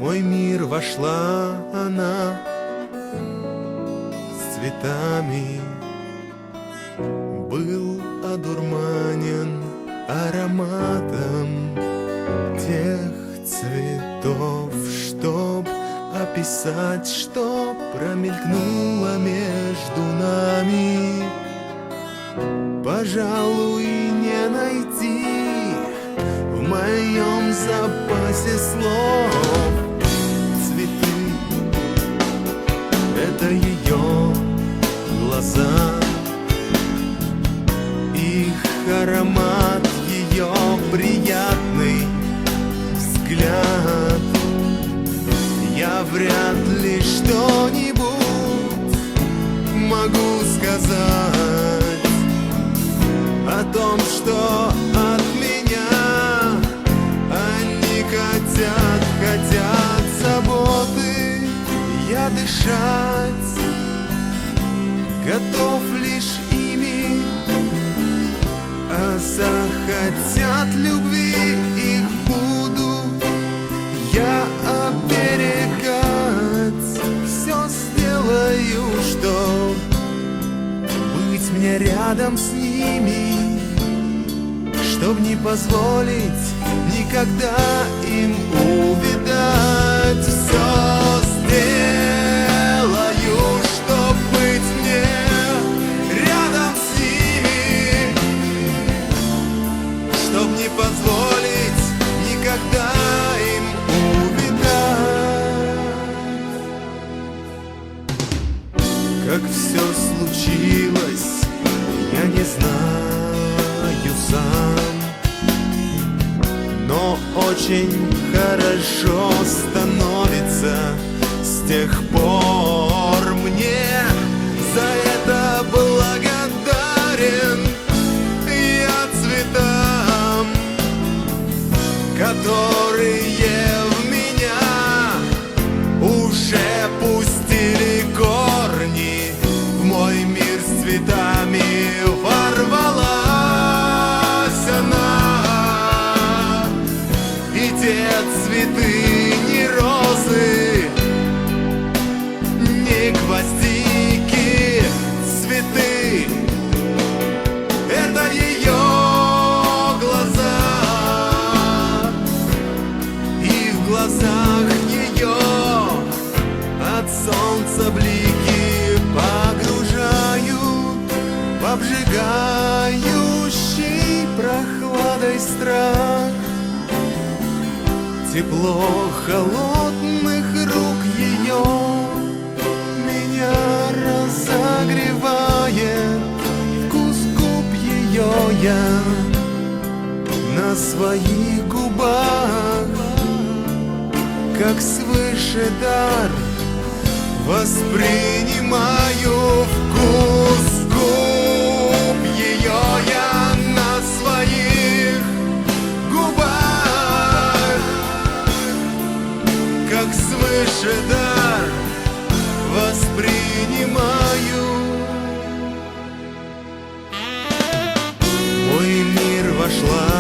мой мир вошла она с цветами. Был одурманен ароматом тех цветов, чтоб описать, что промелькнуло между нами. Пожалуй, не найти в моем запасе слов. Цветы — это ее глаза, их аромат, ее приятный взгляд. Я вряд ли что-нибудь могу сказать о том, что от меня они хотят заботы. Я дышать готов лишь ими, а захотят любви, их буду я оберегать. Все сделаю, чтоб быть мне рядом с ними, чтоб не позволить никогда им увидать. Все сделаю, чтоб быть мне рядом с ними, чтоб не позволить никогда им увидать. Как все случилось, я не знаю сам, но очень хорошо становится с тех пор. Мне за это благодарен я цветам, которые в меня уже пустили корни. В мой мир с цветами ворвалась она, и те цветы не розы, не гвоздики, цветы — это ее глаза, и в глазах ее от солнца блики погружают в обжигающий прохладой страх. Тепло холодных рук ее меня разогревает. Вкус губ ее я на своих губах, как свыше дар, воспринимаю. Вкус губ ее я на своих губах, как свыше дар, воспринимаю. В мой мир вошла